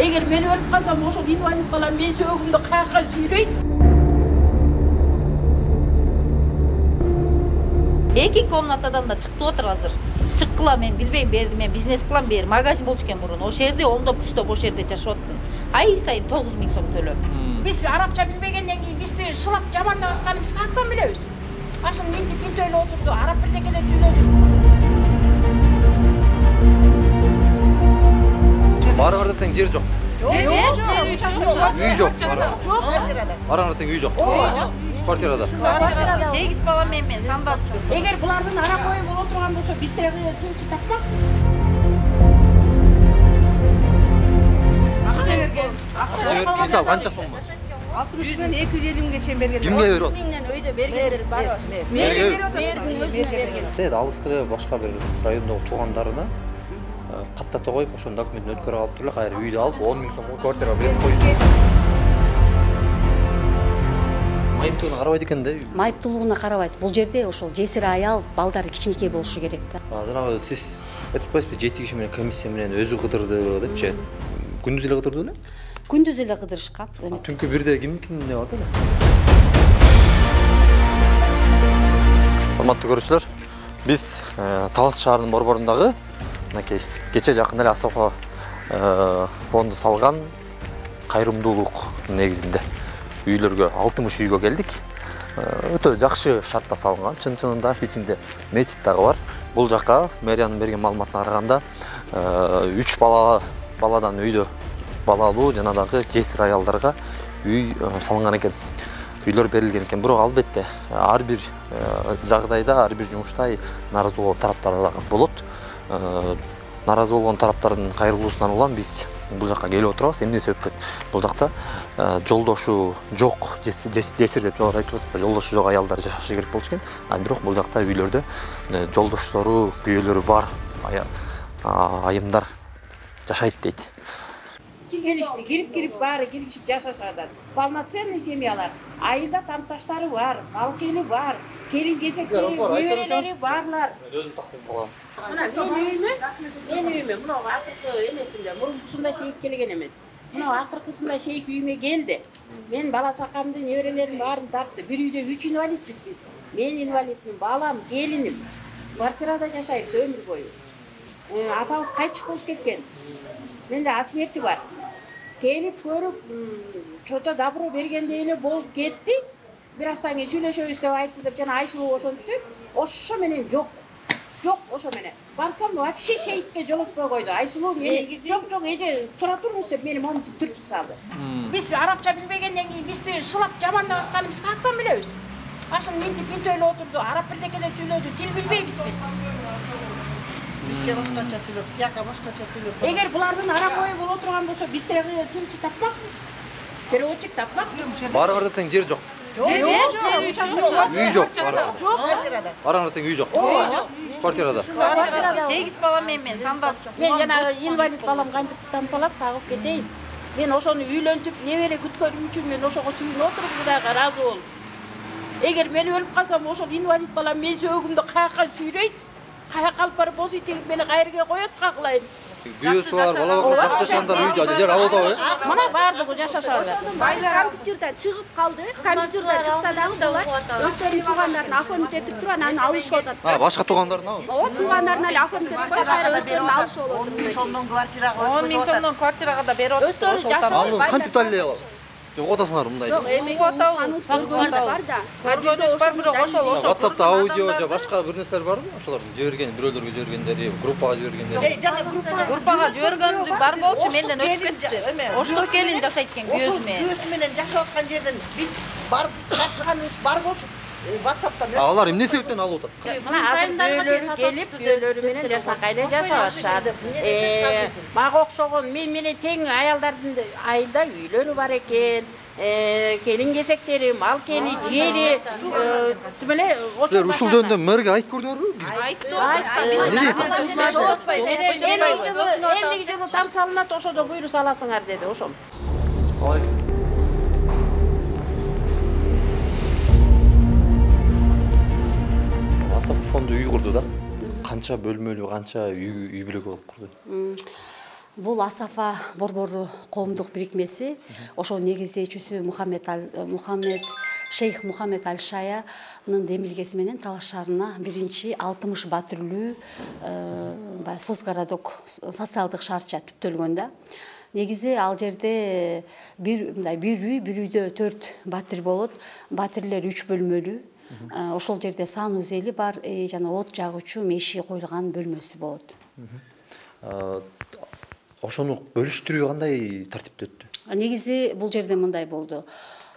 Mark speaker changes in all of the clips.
Speaker 1: Eğer men ölüp kalsam oşol invalid balam men sögümdü kayakka süyreyt.
Speaker 2: Эки комнатадан да чыктып отур азыр. Чыккыла мен билбейм, берди мен бизнес кылам бери, магазин болчу экен мурун. Ошол жерде оңдоп түстөп ошол жерде жашап аттым. Ай сайын 9000 сом төлөп.
Speaker 1: Biz Arapça bilmegenden keyin bizdi şılap jamandap atkanыбыз каяктан билебиz? Ашын минтип билтөйлө отурду, Arap бирдекелер сүйлөдү.
Speaker 3: Барыңарда тең жер жок. Үй жок. Барыңарда тең үй жок. Квартирада.
Speaker 2: 8 бала мен сандап жүрөм.
Speaker 1: Эгер булардын ара бою боло турган болсо биз теги тынчы тапмакпыз.
Speaker 4: Акча берген.
Speaker 3: Мисал канча сомго?
Speaker 4: 60 миңден 250 миңге чейин берген.
Speaker 3: Кимге берип атат?
Speaker 2: Миңден өйдө бергендер бар.
Speaker 4: Мерге берип атат.
Speaker 3: Дейт, алыскы башка бир райондогу туугандарына каттата коюп, ошонун документин өткөрүп алып туруп, кайра үйдү алып 10 000 сомго квартира берип коюп. Майыптуулугуна карабайт экен да.
Speaker 5: Майыптуулугуна карабайт. Бул жерде ошол жесир аял, балдары кичинекей болушу керек да.
Speaker 3: Жанагы сиз айтып коесузбу, 7 киши менен комиссия менен өзү кыдырды депчи. Күндүз эле кыдырды беле?
Speaker 5: Күндүз эле кыдырышкан.
Speaker 3: Түнкү бирде кимдикине эмне барды эле? Урматтуу көрүүчүлөр, биз Талас шаарынын борборундагы мынакей кече жакын эле Асафа фонду салган кайрымдуулук негизинде үйлөргө 60 үйгө келдик. Өтө жакшы шартта салынган. Чын-чынында ичинде мечит дагы бар. Бул жакка мэриянын берген маалыматына караганда 3 баладан үйдө балалуу жана дагы жесир аялдарга үй салынган экен. Үйлөр берилген экен. Бирок албетте ар бир жагдайда, ар бир жумушта нааразы болгон тараптар болот. Нааразы болгон тараптардын кайрылуусунан улам биз бул жакка келип отурабыз. Эмне себептен? Бул жакта жолдошу жок, жесир деп жогору айтып атат. Жолдошу жок аялдар жашашы керек болчу экен. Бирок бул жакта үйлөрдө жолдоштору, күйөөлөрү бар айымдар жашайт дейт.
Speaker 1: Келишти, кирип баары киришип жашашат. Полноценный семьялар. Айылда тамташтары бар, балкени бар, келин кесектери, неберелери барлар.
Speaker 3: Өзүм тактым болгон.
Speaker 1: Мен үйүмө, мына акыркы эмесинде, мурункусунда шейик келген эмес. Мына акыркысында шейик үйүмө келди. Мен бала чакамды, неберелерим баарын тартты. Бир үйдө 3 инвалидбиз биз. Мен инвалидмин, балам, келиним. Квартирада жашайбыз өмүр бою. Атабыз кайтыш болуп кеткен. Менде асмерти бар. Келип көрүп, чото добро бергендей эле болуп кетти. Бир астан кийин сүйлөшөбүз деп айтты деп жана Айсулуу ошентти. Ошо менен жок. Жок, ошо менен. Барсам вообще шейикке жолотпой койду. Айсулуу мени жок, эже тура туруңуз деп мени момунтуп түртүп салды. Биз арапча билбегенден кийин бизди шылап жамандап атканыбыз каяктан билебиз? Ашын минтип билтөйлө отурду, арап бирдекелер сүйлөдү, тил билбейбиз биз.
Speaker 4: Бизге башкача сүйлөп, тияка башкача сүйлөп.
Speaker 1: Эгер булардын ара бою боло турган болсо, биз теги тынчы тапмакпыз. Переводчик тапмакпыз.
Speaker 3: Барыңарда тең жер жок. Үй жок.
Speaker 4: Квартирада.
Speaker 3: Барыңарда тең үй жок. Квартирада.
Speaker 2: 8 бала мен сандап жүрөм.
Speaker 1: Мен жанагы инвалид балам кантип тамсалат, кагып кетейин. Мен ошону үйлөнтүп, небере күткөнүм үчүн мен ошого сүйүнүп отуруп, Кудайга ыраазы болуп. Эгер мен өлүп калсам, ошол инвалид балам мен сөөгүмдү каякка сүйрөйт. Каяка алып барып боз итип мени кайерге коет, кагылайын.
Speaker 3: Күйөөсү бар, бала жакшы жашагандар үй жер алып атабы?
Speaker 1: Мына баардыгы жашашат.
Speaker 6: Компьютерда чыгып калды. Компьютерда чыкса дагы булар өздөрүнүн туугандарын оформить этип туруп анан алышып атат.
Speaker 3: Башка туугандарына?
Speaker 6: Ооба, туугандарын эле оформить этип коюп, кайра өздөрүн алышып алат.
Speaker 4: 10 000 сомдон квартирага
Speaker 2: 10 000 сомдон квартирага да берип атат.
Speaker 6: Өздөрү жашап
Speaker 3: Аны кантип далилдей алабыз? Угатасыңар мындай.
Speaker 2: Эми угатабыз,
Speaker 6: бар да.
Speaker 2: көргөнүбүз бар, бирок ошол.
Speaker 3: WhatsApp'та аудио же башка бир нерселер барбы? Ошолордун жиберген, бирөөлөргө жибергендери, группага жибергендери.
Speaker 4: Жана
Speaker 2: Группага жибергөнү бар болчу, менден өтүп кетти. Оштук келин жашайт экен күйөөсү менен.
Speaker 4: Күйөөсү менен жашап аткан жерден биз барып тапканыбыз бар болчу. WhatsApp'tan.
Speaker 3: Алар эмне себептен алып атат?
Speaker 1: Мына азыр күйөөлөрү келип, күйөөлөрү менен жашнакай эле жашап атышат. Мага окшогон мен менен тең аялдардын айылда үйлөрү бар экен. Келин кесектери, мал кени, жери, тим эле
Speaker 3: Силер ушул жөнүндө мэрге айтып көрдүңөрбү?
Speaker 1: Элдиги жылы там салынат, ошодо буйрук саласыңар деди, ошол.
Speaker 3: Асаф фонду үй курду да. Канча бөлмөлүү, канча үй бүлөгү кылып курду?
Speaker 5: Бул Асафа борбору коомдук бирикмеси ошол негиздөөчүсү Шейх Мухаммед Аль-Шаянын демилгеси менен Талаш шаарына биринчи 60 батирлүү соцгородок социалдык шаарча түптөлгөн да. Негизи ал жерде бир үйдө 4 батир болот. Батирлер 3 бөлмөлүү. Ошол жерде сануу зели бар, жана от жагуучу меши коюлган бөлмөсү болот.
Speaker 3: Ошону бөлүштүрүү кандай тартипте өттү?
Speaker 5: Негизи бул жерде мындай болду.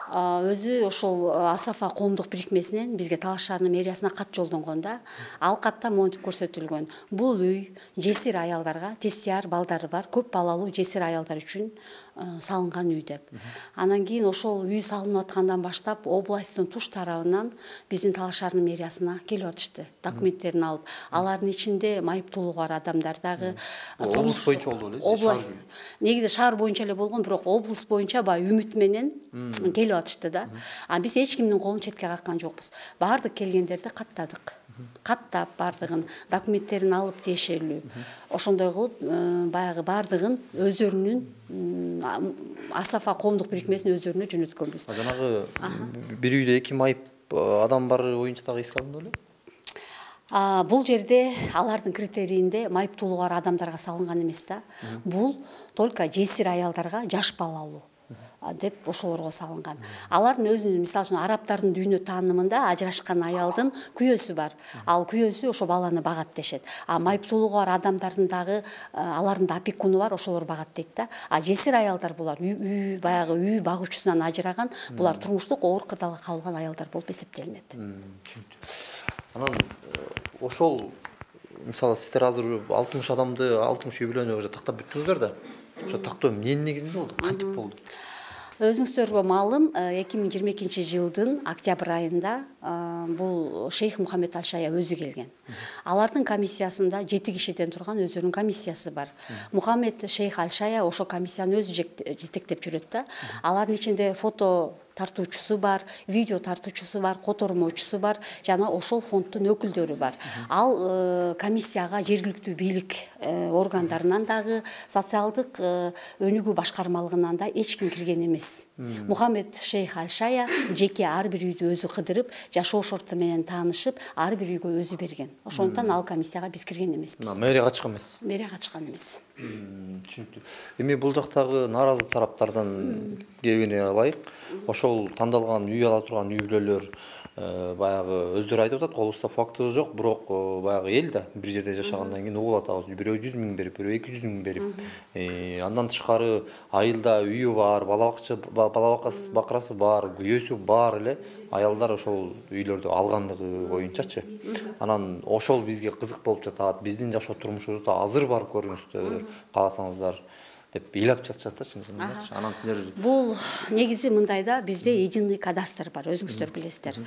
Speaker 5: Өзү ошол Асафа коомдук бирикмесинен бизге Талаш шаарынын мэриясына кат жолдонгондо, ал катта монтип көрсөтүлгөн. Бул үй жесир аялдарга, тестияр балдары бар, көп балалуу жесир аялдар үчүн салынган үй деп. Анан кийин ошол үй салынып аткандан баштап областтын туш тарабынан биздин Талаш шаарынын мэриясына келип атышты. Документтерин алып, алардын ичинде майыптуулугу бар адамдар дагы.
Speaker 3: Облус боюнча болду эле?
Speaker 5: Область. Негизи шаар боюнча эле болгон, бирок облус боюнча баягы үмүт менен келип атышты да. Биз эч кимдин колун четке каккан жокпуз. Баардык келгендерди каттадык. Каттап бардыгын документтерин алып тиешелүү. Ошондой кылып баягы бардыгын өздөрүнүн Асафа коомдук бирикмесинин өздөрүнө жөнөткөнбүз.
Speaker 3: Жанагы бир үйдө 2 майып адам бар боюнча дагы эске алынды беле?
Speaker 5: Бул жерде алардын критерийинде майыптуулугу бар адамдарга салынган эмес да. Бул только жесир аялдарга, жаш балалуу деп ошолорго салынган. Алардын өзүнүн, мисалы үчүн арабтардын дүйнө таанымында ажырашкан аялдын күйөөсү бар. Ал күйөөсү ошо баланы багат дешет. Майыптуулугу бар адамдардын дагы алардын да опекуну бар, ошолор багат дейт да. Жесир аялдар булар баягы үй багуучусунан ажыраган, булар турмуштук оор кырдаалга кабылган аялдар болуп эсептелинет.
Speaker 3: Анан ошол мисалы сиздер азыр 60 адамды 60 үй бүлөнү тактап бүттүңүздөр да. Ошо тактоо эмненин негизинде болду? Кантип болду?
Speaker 5: Өзүңүздөргө маалым, 2022 жылдын октябрь айында бул Шейх Мухаммед Аль-Шая өзү келген. Алардын комиссиясында 7 кишиден турган өздөрүнүн комиссиясы бар. Мухаммед Шейх Аль-Шая ошо комиссияны өзү жетектеп жүрөт да. Алардын ичинде фото тартуучусу бар, видео тартуучусу бар, котормочусу бар, жана ошол фонддун өкүлдөрү бар. Ал комиссияга жергиликтүү бийлик органдарынан дагы, социалдык өнүгүү башкармалыгынан да эч ким кирген эмес. Мухаммед Шейх Аль-Шая жеке ар бир үйдү өзү кыдырып, жашоо шарты менен таанышып, ар бир үйгө өзү берген. Ошондуктан ал комиссияга биз кирген эмеспиз.
Speaker 3: Мэрияга чыккан эмес.
Speaker 5: Мэрияга чыккан эмес.
Speaker 3: Түшүнүктүү. Эми бул жактагы нааразы тараптардан кебине ылайык. Ошол тандалган үй ала турган үй бүлөлөр баягы өздөрү айтып атат, колубузда фактыбыз жок, бирок баягы эл да бир жерде жашагандан кийин угуп атабыз. Бирөө 100 миң берип, бирөө 200 миң берип. Андан тышкары айылда үйү бар, бала бакырасы бар, күйөөсү бар эле аялдар ошол үйлөрдү алгандыгы боюнчачы. Анан ошол бизге кызык болуп жатат. Биздин жашоо турмушубузда азыр барып көрүңүздөр, кааласаңыздар деп ыйлап жатышат да чын-чынында. Анан силер
Speaker 5: бул негизи мындай да, бизде единый кадастр бар, өзүңүздөр билесиздер.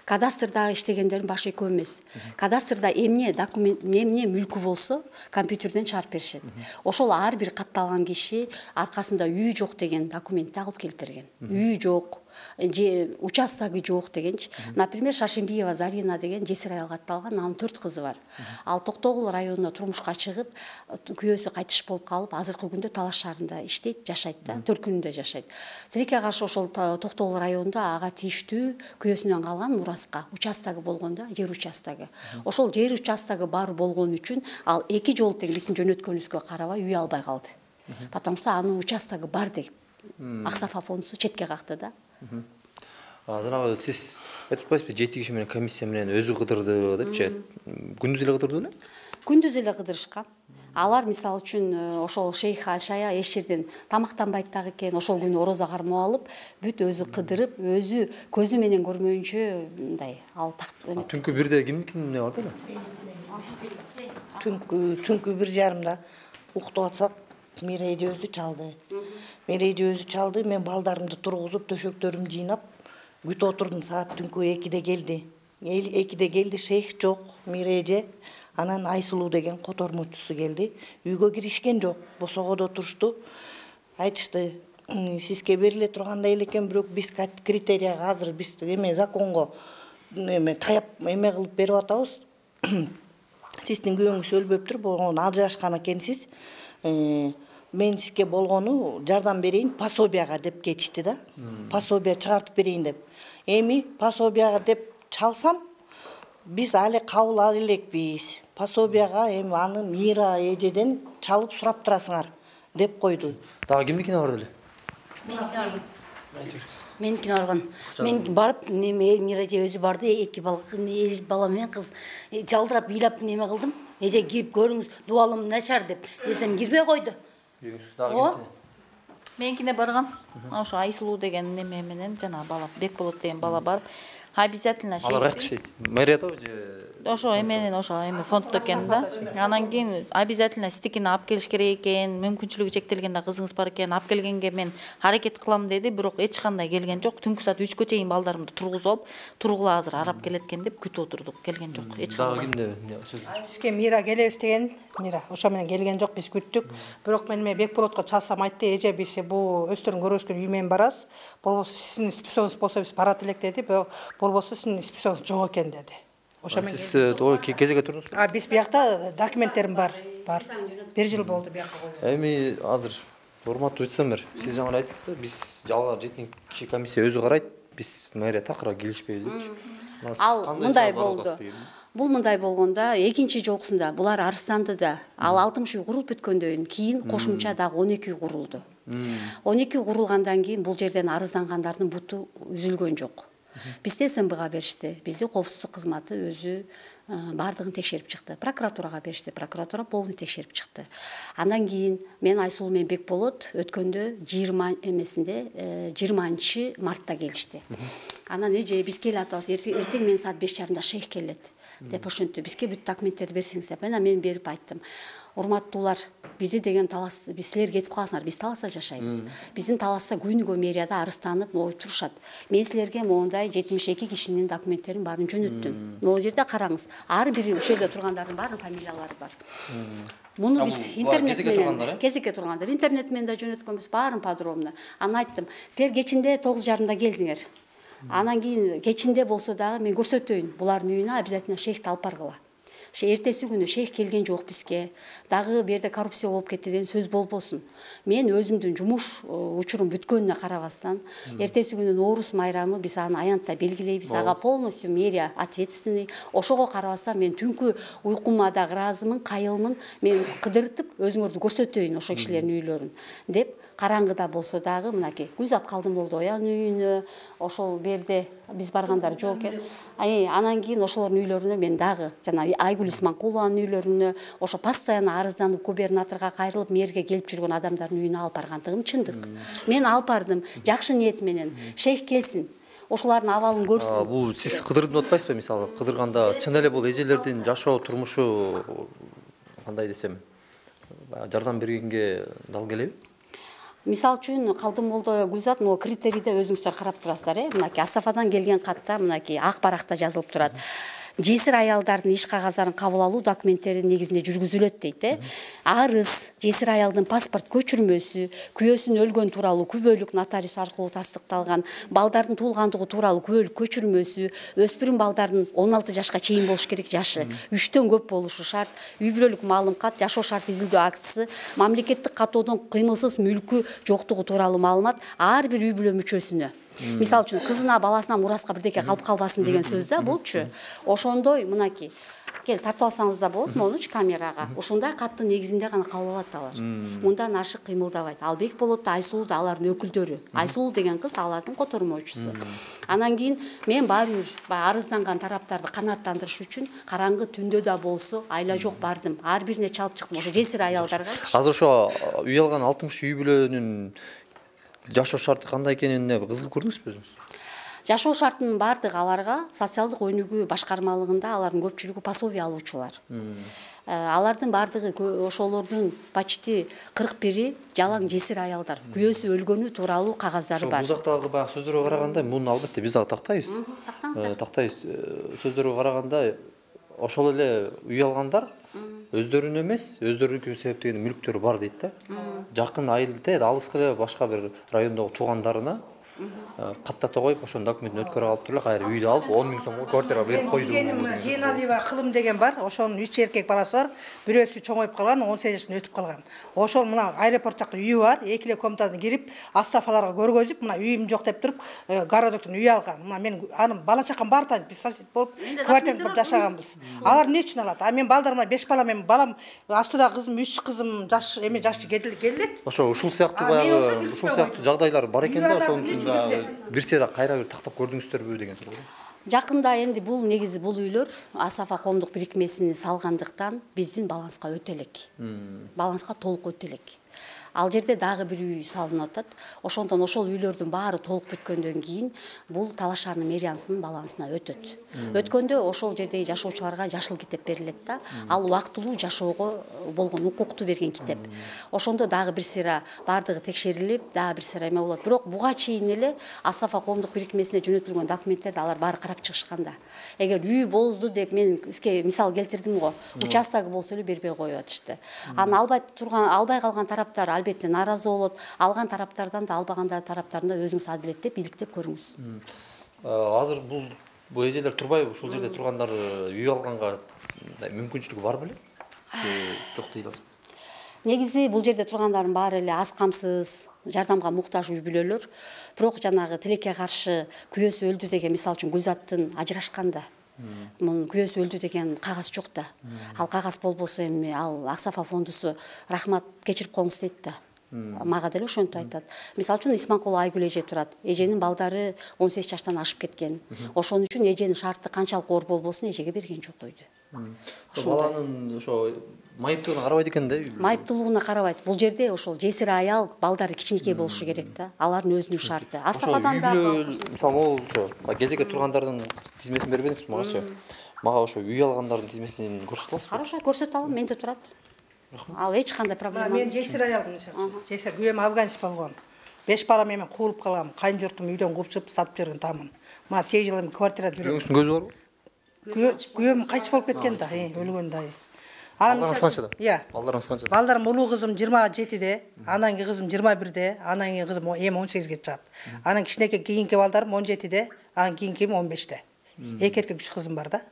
Speaker 5: Кадастрдагы иштегендердин башы экөө эмес. Кадастрда эмне документ, эмне мүлкү болсо, компьютерден чыгарып беришет. Ошол ар бир катталган киши аркасында үй жок деген документти алып келип берген. Үй жок, же участогы жок дегенчи. Например, Шашимбиева Зарина деген жесир аял катталган, анын 4 кызы бар. Ал Токтогул районуна турмушка чыгып, күйөөсү кайтыш болуп калып, азыркы күндө Талаш шаарында иштейт, жашайт да, Төркүнүндө жашайт. Тилекке каршы ошол Токтогул районунда ага тийиштүү күйөөсүнөн калган мураска участогы болгондо, жер участогы. Ошол жер участогы бар болгон үчүн ал 2 жолу тең биздин жөнөткөнүбүзгө карабай үй албай калды. Потому что анын участогы бар деп Аксафа фондусу четке какты да.
Speaker 3: Жанагы сиз айтып атпайсызбы, 7 киши менен комиссия менен өзү кыдырды депчи. Күндүз эле кыдырды беле?
Speaker 5: Күндүз эле кыдырышкан. Алар мисалы үчүн ошол Шейх Аль-Шая эч жерден тамактанбайт дагы экен, ошол күнү орозо кармап алып, бүт өзү кыдырып, өзү көзү менен көрмөйүнчө мындай ал
Speaker 3: түнкү бирде кимдин эмне бар деле?
Speaker 4: Түнкү 1:30 уктап атсак, Мирейди өзү чалды. Мирейди өзү чалды, мен балдарымды тургузуп, төшөктөрүмдү жыйнап, күтүп отурдум. Саат түнкү 2-де келди. 2-де келди, шейх жок, Мирейже. Анан Айсулуу деген котормочусу келди. Үйгө киришкен жок, босогодо отурушту. Айтышты, сизге бериле тургандай эле экен, бирок биз критерияга азыр биз эме законго таяп эме кылып берип атабыз. Сиздин күйөөңүз өлбөптүр, болгон ажырашкан экенсиз. менске болгону жардам берейин пособияга деп кетишти да. Пособия чыгартып берейин деп. Эми пособияга деп чалсам, биз али кабыл ала элекпиз. Пособияга эми аны Мира эжеден чалып сурап турасыңар деп койду.
Speaker 3: Дагы кимдикине барды эле?
Speaker 7: Меникине барган. Мен барып, Мира эже өзү барды, эки бала менен кыз жалдырап, ыйлап неме кылдым. Эже кирип көрүңүз, дуалым начар деп. Десем кирбей койду.
Speaker 2: Меникине барган. Ошо Айсулуу деген неме менен жана бала Бекболот деген бала барып, обязательно
Speaker 3: Алар кайерде иштейт? Мэриядабы же?
Speaker 2: Ошо эменин ошо эми фонддо экен да. Анан кийин обязательно стикини алып келиш керек экен, мүмкүнчүлүгү чектелгенде кызыңыз бар экен, алып келгенге мен аракет кылам деди, бирок эч кандай келген жок. Түнкү саат 3кө чейин балдарымды тургузуп алып, тургула азыр арап келет экен деп күтүп отурдук. Келген жок. Эч
Speaker 3: Дагы
Speaker 2: кандай.
Speaker 3: кимде?
Speaker 8: Бизге Мира келебиз деген, Мира ошо менен келген жок, биз күттүк. Бирок мен Бекболотко чалсам айтты, эже биз бул өстөрүн көрөскөн үй менен барабыз. Болбосо сиздин списогуңуз болсо биз барат элек деди, бирок болбосо сиздин списогуңуз жок экен деди. Ошо менен
Speaker 3: Сиз кезекке турдуңузбу?
Speaker 8: биз биякта документтерим бар. 1 жыл болду биякка койгон.
Speaker 3: Эми азыр урматтуу учсамер, сиз жаңы айттыңыз да, биз алар жетин киши комиссия өзү карайт, биз мэрия такыра келишпейбиз депчи.
Speaker 5: Ал мындай болду. Бул мындай болгондо экинчи жолкусунда булар арызданды да. Ал 60 үй курулуп бүткөндөн кийин кошумча дагы 12 үй курулду. 12 курулгандан кийин бул жерден арыздангандардын буту үзүлгөн жок. Бизде СМБга беришти. Бизди коопсуздук кызматы өзү бардыгын текшерип чыкты. Прокуратурага беришти. Прокуратура полный текшерип чыкты. Андан кийин мен Айсулуу менен Бекболот өткөндө 20 мартта келишти. Анан эже биз келе атабыз, эртең менен саат 5:30 шейх келет деп ошентти. Бизге бүт документтерди берсеңиз деп. Мен берип айттым. Урматтуулар, бизди деген талас, биз силер кетип каласыңар, биз таласта жашайбыз. Биздин таласта күнүгө мэрияда арызданып, моюп турушат. Мен силерге моундай 72 кишинин документтерин баарын жөнөттүм. Могу жерде караңыз. Ар бири ошол жерде тургандардын баарын фамилиялары бар. Муну биз интернет менен кезекке тургандар, интернет менен да жөнөткөнбүз, баарын подробно. Анан айттым, силер кечинде 9:30 келдиңер. Анан кийин кечинде болсо дагы мен көрсөтөйүн, булардын үйүнө обязательно шейхти алып баргыла. Эртеси күнү шейх келген жок бизге. Дагы берде коррупция болуп кетти деген сөз болбосун. Мен өзүмдүн жумуш учурум бүткөнүнө карабастан, эртеси күнү Ноорус майрамы биз аны аянтта белгилейбиз. Ага полностью мэрия ответственный. Ошого карабастан мен түнкү уйкума да ыраазымын, кайылмын. Мен кыдыртып өзүңөрдү көрсөтөйүн ошо кишилердин үйлөрүн деп. Караңгыда болсо дагы мынакей Гүлзат Калдымолдоян үйүнө, ошол берде биз баргандар жок экен. Анан кийин ошолордун үйлөрүнө мен дагы жана Айгүл Исманкулованын үйлөрүнө, ошо постоянно арызданып губернаторго кайрылып мэрге келип жүргөн адамдардын үйүнө алып баргандыгым чындык. Мен алып бардым, жакшы ниет менен. Шейх келсин, ошолардын абалын көрсүн.
Speaker 3: Бул сиз кыдырдым деп атпайсызбы, мисалы? Кыдырганда чын эле бул эжелердин жашоо турмушу кандай десем, жардам бергенге дал келеби?
Speaker 5: Мисал үчүн Калдымолдо Гүлзат могу критерийде өзүңүздөр карап турасыздар, Мынакей Асафадан келген катта мынакей ак баракта жазылып турат. Жесир аялдардын иш кагаздарын кабыл алуу документтери негизинде жүргүзүлөт дейт. Арыз, жесир аялдын паспорт көчүрмөсү, күйөөсүнүн өлгөн тууралуу күбөлүк нотариус аркылуу тастыкталган, балдардын туулгандыгы тууралуу күбөлүк көчүрмөсү, өспүрүм балдардын 16 жашка чейин болуш керек жашы, 3төн көп болушу шарт, үй бүлөлүк маалым кат, жашоо шарт изилдөө актысы, мамлекеттик каттоодон кыймылсыз мүлкү жоктугу тууралуу маалымат ар бир үй бүлө мүчөсүнө. Мисал үчүн кызына, баласына мураска бирдеке калып калбасын деген сөз да булчу. Ошондой мынакей кел тартып алсаңыз да болот монуч камерага. Ушундай каттын негизинде гана кабыл алат алар. Мындан ашык кыймылдабайт. Ал Бекболот да Айсулуу да алардын өкүлдөрү. Айсулуу деген кыз алардын котормочусу. Анан кийин мен баары бир арызданган тараптарды канааттандырыш үчүн караңгы түндө да болсо айла жок бардым. Ар бирине чалып чыктым. Ошо жесир аялдарга.
Speaker 3: Азыр ошо үй алган 60 үй бүлөнүн жашоо шарты кандай экенине кызыгып көрдүңүзбү өзүңүз?
Speaker 5: Жашоо шартынын бардыгы аларга социалдык өнүгүү башкармалыгында алардын көпчүлүгү пособие алуучулар. Алардын бардыгы ошолордун почти 41 жалаң жесир аялдар. Күйөөсү өлгөнү тууралуу кагаздары бар.
Speaker 3: Бул жактагы баягы сөздөргө караганда муну албетте биз дагы тактайбыз. Тактайбыз. Сөздөргө караганда ошол эле үй алгандар өздөрүнө эмес, өздөрүнүн себептеген мүлктөрү бар дейт да. Жакын айылда, алыс эле башка бир райондогу туугандарына каттата коюп ошонун документин өткөрүп алып туруп кайра үйдү алып 10 000 сомго квартира берип койду.
Speaker 8: Жейналиева Кылым деген бар. Ошонун 3 эркек баласы бар. Бирөөсү чоңоюп калган, 18 жашын өтүп калган. Ошол мына аэропорт жакта үйү бар. Экиле комнатасына кирип, астафаларга көргөзүп, мына үйүм жок деп туруп, городоктон үй алган. Мына мен анын бала чакам бар тань, биз сосед болуп квартирада жашаганбыз. Алар эмне үчүн алат? А мен балдарыма 5 бала, мен балам астыда кызым, 3 кызым жаш эме жаш келди.
Speaker 3: Ошо ушул сыяктуу баягы ушул сыяктуу жагдайлар бар экен да, ошонун үчүн бир сыйра кайра бир тактап көрдүңүздөрбү деген суроо.
Speaker 5: Жакында энди бул негизи бул үйлөр Асафа коомдук бирикмесини салгандыктан биздин баланска өтө элек. Баланска толук өтө элек. Ал жерде дагы бир үй салынып атат. Ошондон ошол үйлөрдүн баары толук бүткөндөн кийин бул Талаш шаарынын мэриянын балансына өтөт. Өткөндө ошол жердеги жашоочуларга жашыл китеп берилет да. Ал убактылуу жашоого болгон укукту берген китеп. Ошондо дагы бир сыйра бардыгы текшерилип, дагы бир сыйра эме болот. Бирок буга чейин эле Асафа коомдук бирикмесине жөнөтүлгөн документтерди алар баары карап чыгышкан да. Эгер үй болду деп мен сизге мисал келтирдим го. Участогу болсо эле бербей коюп атышты. Аны албай калган тараптар албетте наразы болот. Алган тараптардан да албаганда тараптарында өзүңүз адилеттеп, иликтеп көрүңүз.
Speaker 3: Азыр бул эжелер турбайбы? Ушул жерде тургандар үй алганга мүмкүнчүлүгү бар беле? Жок дей аласызбы?
Speaker 5: Негизи бул жерде тургандардын баары эле аз камсыз, жардамга муктаж үй бүлөлөр. Бирок жанагы тилекке каршы күйөөсү өлдү деген мисал үчүн Гүлзаттын ажырашканда мунун күйөөсү өлдү деген кагаз жок да. Ал кагаз болбосо эми ал Аксафа фондусу рахмат кечирип коюңуз дейт да. Мага деле ошентип айтат. Мисалы үчүн Исманкул Айгүл эже турат. Эженин балдары 18 жаштан ашып кеткен. Ошон үчүн эженин шарты канчалык оор болбосун эжеге берген жок үйдү.
Speaker 3: Баланын ошо майыптылыгына карабайт экен да.
Speaker 5: Майыптылыгына карабайт. Бул жерде ошол жесир аял балдары кичинекей болушу керек да. Алардын өзүнүн шарты. Асафадан да
Speaker 3: мисалы могулчу кезекке тургандардын тизмесин бербедиңизби магачы? Мага ошо үй алгандардын тизмесин көрсөтө аласызбы?
Speaker 5: Хорошо, көрсөтө алам, менде турат. Ал эч кандай проблема.
Speaker 8: Мен жесир аялмын мисалы. Жесир күйөөм афганец болгон. 5 бала менен куулуп калгам. Кайын журтум үйдөн кууп чыгып сатып жиберген тамын. Мына 8 жыл эми квартирада жүрөм.
Speaker 3: Күйөөңүздүн көзү барбы?
Speaker 8: Күйөөм кайтыш болуп кеткен да, өлгөн да.
Speaker 3: Балдарыңыз канчада?
Speaker 8: Иә.
Speaker 3: Балдарыңыз канчада?
Speaker 8: Балдарым улуу кызым 27-де, анан кийин кызым 21-де, анан кийин кызым эми 18-ге чыгат. Анан кичинекей кийинки балдарым 17-де, анан кийинким 15-те. Эки эркек 3 кызым бар да.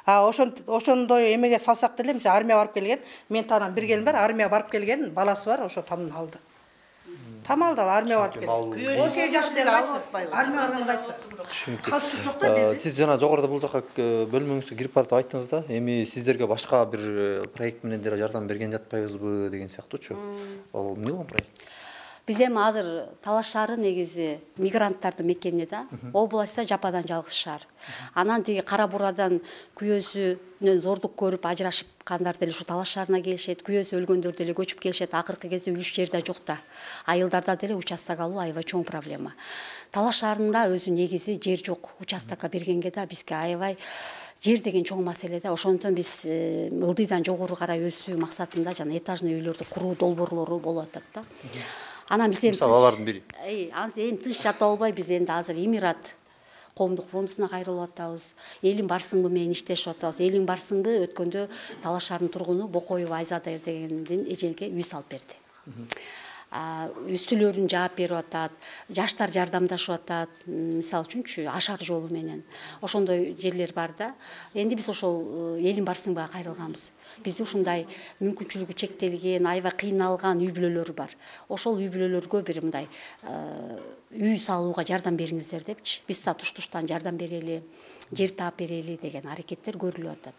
Speaker 8: Ошондой эмеге салсак деле, мисалы армия барып келген, мен танам бір келин бар, армия барып келген, баласы бар, ошо тамын алды. Там алды, армия барып келген. 18 жашында эле алып, армия барган кайсы. Калсы жок да берди.
Speaker 3: Сиз жана жогоруда бул жака бөлмөңүзгө кирип барып айттыңыз да, эми сиздерге башка бир проект менен деле жардам берген жатпайбызбы деген сыяктуучу. Ал эмне болгон проект?
Speaker 5: Биз эми азыр Талаш шаары негизи мигранттардын мекени да. Областта жападан жалгыз шаар. Анан тиги Кара Бурадан күйөөсүнөн зордук көрүп ажырашкандар деле ушу Талаш шаарына келишет. Күйөөсү өлгөндөр деле көчүп келишет. Акыркы кезде үлүш жер да жок да. Айылдарда деле участок алуу аябай чоң проблема. Талаш шаарында өзү негизи жер жок. Участокко бергенге да бизге аябай жер деген чоң маселе да. Ошондон биз ылдыйдан жогору карай өсүү максатында жана этажный үйлөрдү куруу долбоорлору болуп атат да. Анан биз
Speaker 3: мисалы алардын бири.
Speaker 5: Эми тынч жата албай биз энди азыр Эмират коомдук фондусуна кайрылып атабыз. Элиң барсыңбы менен иштешип атабыз. Элиң барсыңбы өткөндө Талаш шаарынын тургуну Бокоева Айзада дегендин эжеге үй салып берди. Үстүлөрүн жаап берип атат, жаштар жардамдашып атат, мисалы үчүнчү ашар жолу менен. Ошондой жерлер бар да. Энди биз ошол элиң барсыңбыга кайрылганбыз. Бизде ушундай мүмкүнчүлүгү чектелген, аябай кыйналган үй бүлөлөр бар. Ошол үй бүлөлөргө бир мындай үй салууга жардам бериңиздер депчи. Биз да туш-туштан жардам берели, жер таап берели деген аракеттер көрүлүп атат.